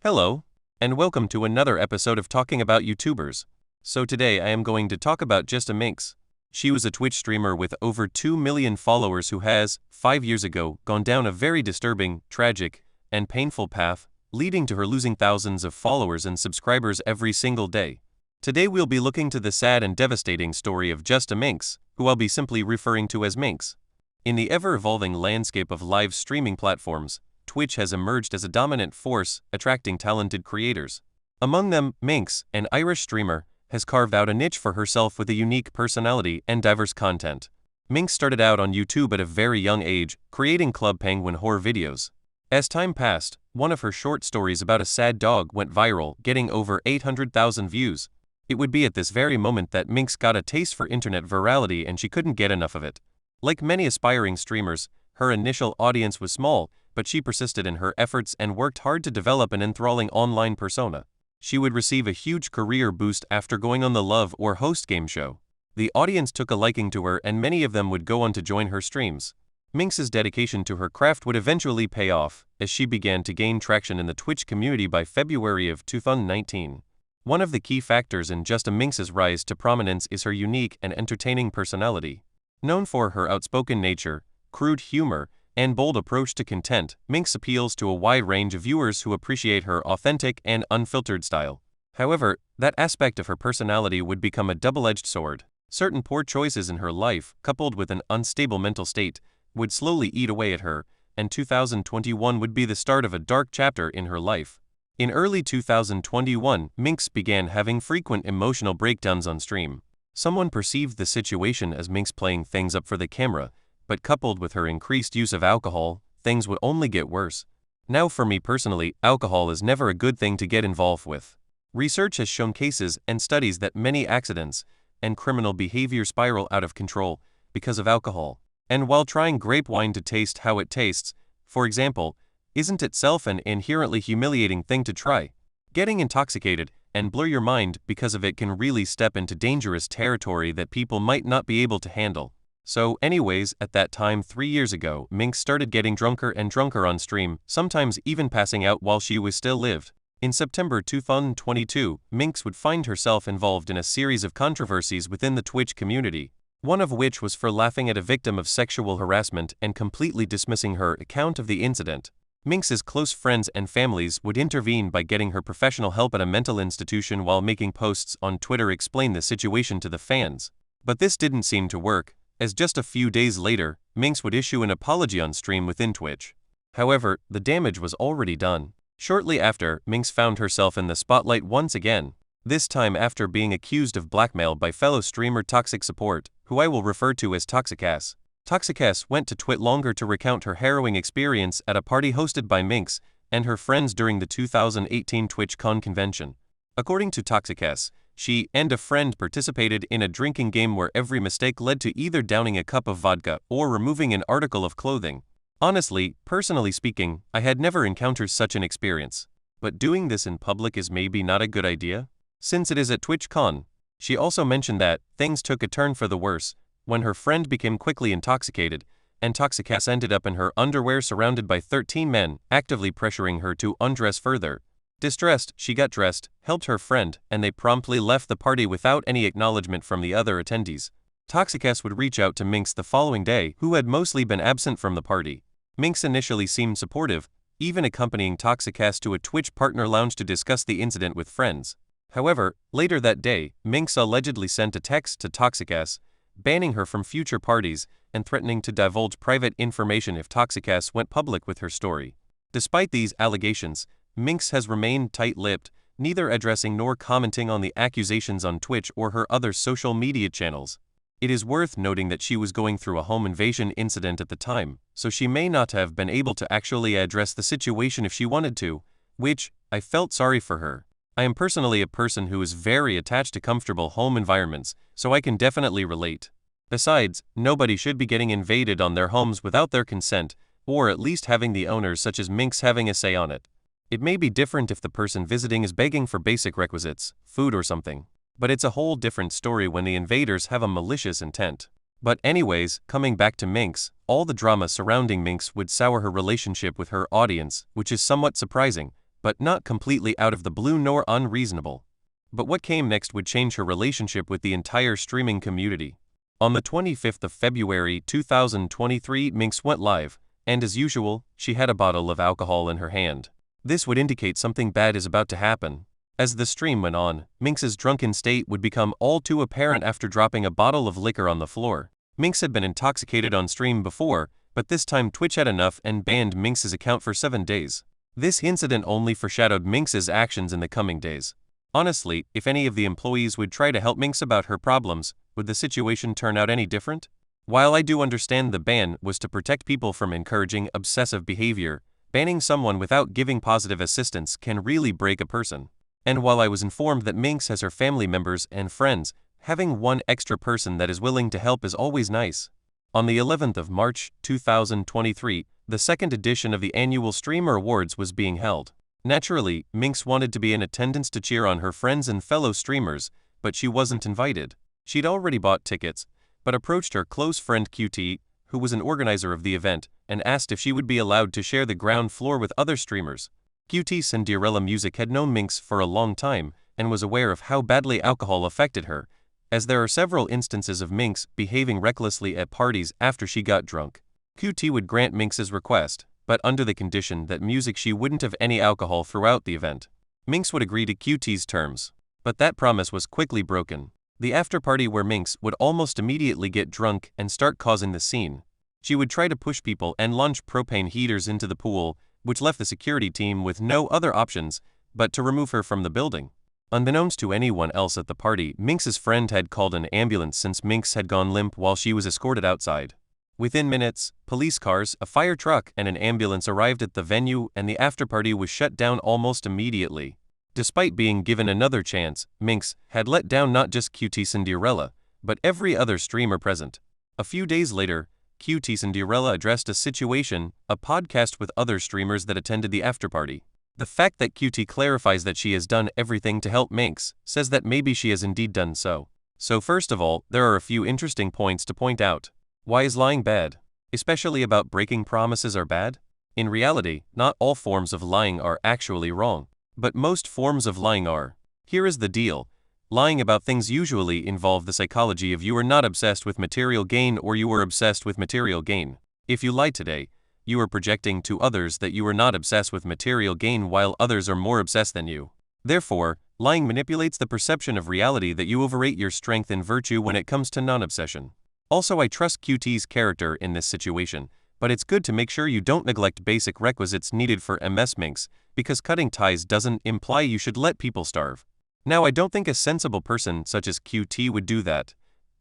Hello, and welcome to another episode of Talking About YouTubers. So today I am going to talk about Just a Minx. She was a Twitch streamer with over 2 million followers who has, 5 years ago, gone down a very disturbing, tragic, and painful path, leading to her losing thousands of followers and subscribers every single day. Today we'll be looking to the sad and devastating story of Just a Minx, who I'll be simply referring to as Minx. In the ever-evolving landscape of live streaming platforms, Twitch has emerged as a dominant force, attracting talented creators. Among them, Minx, an Irish streamer, has carved out a niche for herself with a unique personality and diverse content. Minx started out on YouTube at a very young age, creating Club Penguin horror videos. As time passed, one of her short stories about a sad dog went viral, getting over 800,000 views. It would be at this very moment that Minx got a taste for internet virality and she couldn't get enough of it. Like many aspiring streamers, her initial audience was small, but she persisted in her efforts and worked hard to develop an enthralling online persona. She would receive a huge career boost after going on the Love or Host game show. The audience took a liking to her and many of them would go on to join her streams. Minx's dedication to her craft would eventually pay off, as she began to gain traction in the Twitch community by February of 2019. One of the key factors in Just a Minx's rise to prominence is her unique and entertaining personality. Known for her outspoken nature, crude humor, and bold approach to content, Minx appeals to a wide range of viewers who appreciate her authentic and unfiltered style. However, that aspect of her personality would become a double-edged sword. Certain poor choices in her life, coupled with an unstable mental state, would slowly eat away at her, and 2021 would be the start of a dark chapter in her life. In early 2021, Minx began having frequent emotional breakdowns on stream. Someone perceived the situation as Minx playing things up for the camera, but coupled with her increased use of alcohol, things would only get worse. Now for me personally, alcohol is never a good thing to get involved with. Research has shown cases and studies that many accidents and criminal behavior spiral out of control because of alcohol. And while trying grape wine to taste how it tastes, for example, isn't itself an inherently humiliating thing to try. Getting intoxicated and blur your mind because of it can really step into dangerous territory that people might not be able to handle. So anyways, at that time 3 years ago, Minx started getting drunker and drunker on stream, sometimes even passing out while she was still lived. In September 2022, Minx would find herself involved in a series of controversies within the Twitch community, one of which was for laughing at a victim of sexual harassment and completely dismissing her account of the incident. Minx's close friends and families would intervene by getting her professional help at a mental institution while making posts on Twitter explain the situation to the fans. But this didn't seem to work, as just a few days later, Minx would issue an apology on stream within Twitch. However, the damage was already done. Shortly after, Minx found herself in the spotlight once again, this time after being accused of blackmail by fellow streamer Toxic Support, who I will refer to as Toxicass. Toxicass went to TwitLonger to recount her harrowing experience at a party hosted by Minx and her friends during the 2018 TwitchCon convention. According to Toxicass, she and a friend participated in a drinking game where every mistake led to either downing a cup of vodka or removing an article of clothing. Honestly, personally speaking, I had never encountered such an experience. But doing this in public is maybe not a good idea, since it is at TwitchCon. She also mentioned that things took a turn for the worse when her friend became quickly intoxicated, and Toxicass ended up in her underwear surrounded by 13 men, actively pressuring her to undress further. Distressed, she got dressed, helped her friend, and they promptly left the party without any acknowledgement from the other attendees. Toxicass would reach out to Minx the following day, who had mostly been absent from the party. Minx initially seemed supportive, even accompanying Toxicass to a Twitch partner lounge to discuss the incident with friends. However, later that day, Minx allegedly sent a text to Toxicass, banning her from future parties and threatening to divulge private information if Toxicass went public with her story. Despite these allegations, Minx has remained tight-lipped, neither addressing nor commenting on the accusations on Twitch or her other social media channels. It is worth noting that she was going through a home invasion incident at the time, so she may not have been able to actually address the situation if she wanted to, which, I felt sorry for her. I am personally a person who is very attached to comfortable home environments, so I can definitely relate. Besides, nobody should be getting invaded on their homes without their consent, or at least having the owners such as Minx having a say on it. It may be different if the person visiting is begging for basic requisites, food or something, but it's a whole different story when the invaders have a malicious intent. But anyways, coming back to Minx, all the drama surrounding Minx would sour her relationship with her audience, which is somewhat surprising, but not completely out of the blue nor unreasonable. But what came next would change her relationship with the entire streaming community. On the 25th of February 2023, Minx went live, and as usual, she had a bottle of alcohol in her hand. This would indicate something bad is about to happen. As the stream went on, Minx's drunken state would become all too apparent after dropping a bottle of liquor on the floor. Minx had been intoxicated on stream before, but this time Twitch had enough and banned Minx's account for 7 days. This incident only foreshadowed Minx's actions in the coming days. Honestly, if any of the employees would try to help Minx about her problems, would the situation turn out any different? While I do understand the ban was to protect people from encouraging obsessive behavior, banning someone without giving positive assistance can really break a person. And while I was informed that Minx has her family members and friends, having one extra person that is willing to help is always nice. On the 11th of March 2023, the second edition of the annual Streamer Awards was being held. Naturally, Minx wanted to be in attendance to cheer on her friends and fellow streamers, but she wasn't invited. She'd already bought tickets, but approached her close friend QT, who was an organizer of the event, and asked if she would be allowed to share the ground floor with other streamers. QT Cinderella Music had known Minx for a long time, and was aware of how badly alcohol affected her, as there are several instances of Minx behaving recklessly at parties after she got drunk. QT would grant Minx's request, but under the condition that she wouldn't have any alcohol throughout the event. Minx would agree to QT's terms, but that promise was quickly broken. The after-party where Minx would almost immediately get drunk and start causing the scene. She would try to push people and launch propane heaters into the pool, which left the security team with no other options but to remove her from the building. Unbeknownst to anyone else at the party, Minx's friend had called an ambulance since Minx had gone limp while she was escorted outside. Within minutes, police cars, a fire truck, and an ambulance arrived at the venue, and the after-party was shut down almost immediately. Despite being given another chance, Minx had let down not just QT Cinderella, but every other streamer present. A few days later, QT Cinderella addressed a podcast with other streamers that attended the after-party. The fact that QT clarifies that she has done everything to help Minx says that maybe she has indeed done so. So first of all, there are a few interesting points to point out. Why is lying bad? Especially about breaking promises are bad? In reality, not all forms of lying are actually wrong, but most forms of lying are. Here is the deal. Lying about things usually involve the psychology of you are not obsessed with material gain or you are obsessed with material gain. If you lie today, you are projecting to others that you are not obsessed with material gain while others are more obsessed than you. Therefore, lying manipulates the perception of reality that you overrate your strength and virtue when it comes to non-obsession. Also, I trust QT's character in this situation, but it's good to make sure you don't neglect basic requisites needed for MS Minx, because cutting ties doesn't imply you should let people starve. Now, I don't think a sensible person such as QT would do that,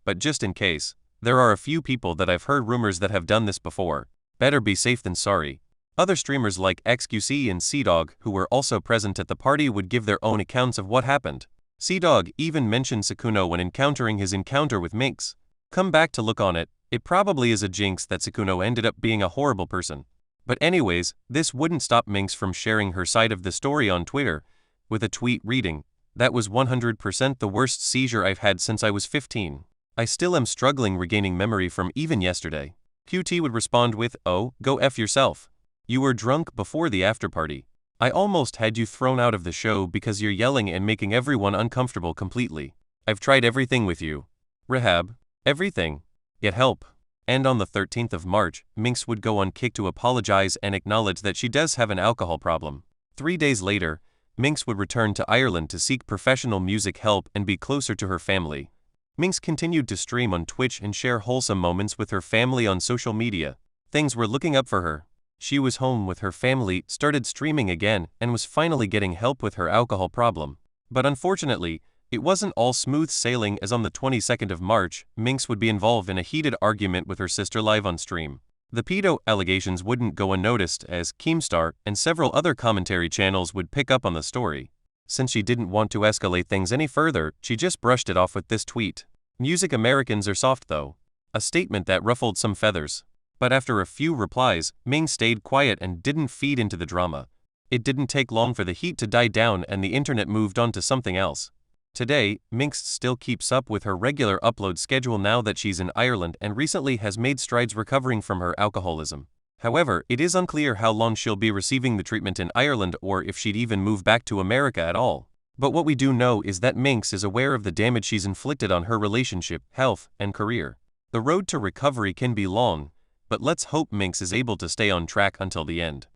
but just in case, there are a few people that I've heard rumors that have done this before. Better be safe than sorry. Other streamers like XQC and CDawg, who were also present at the party, would give their own accounts of what happened. CDawg even mentioned Sykkuno when encountering his encounter with Minx. Come back to look on it, it probably is a jinx that Sykkuno ended up being a horrible person. But anyways, this wouldn't stop Minx from sharing her side of the story on Twitter, with a tweet reading, "That was 100% the worst seizure I've had since I was 15. I still am struggling regaining memory from even yesterday." QT would respond with, "Oh, go F yourself. You were drunk before the after-party. I almost had you thrown out of the show because you're yelling and making everyone uncomfortable completely. I've tried everything with you. Rehab. Everything. Get help." And on the 13th of March, Minx would go on Kick to apologize and acknowledge that she does have an alcohol problem. 3 days later, Minx would return to Ireland to seek professional music help and be closer to her family. Minx continued to stream on Twitch and share wholesome moments with her family on social media. Things were looking up for her. She was home with her family, started streaming again, and was finally getting help with her alcohol problem. But unfortunately, it wasn't all smooth sailing, as on the 22nd of March, Minx would be involved in a heated argument with her sister live on stream. The pedo allegations wouldn't go unnoticed, as Keemstar and several other commentary channels would pick up on the story. Since she didn't want to escalate things any further, she just brushed it off with this tweet. "Music Americans are soft though." A statement that ruffled some feathers. But after a few replies, Minx stayed quiet and didn't feed into the drama. It didn't take long for the heat to die down and the internet moved on to something else. Today, Minx still keeps up with her regular upload schedule now that she's in Ireland and recently has made strides recovering from her alcoholism. However, it is unclear how long she'll be receiving the treatment in Ireland or if she'd even move back to America at all. But what we do know is that Minx is aware of the damage she's inflicted on her relationship, health, and career. The road to recovery can be long, but let's hope Minx is able to stay on track until the end.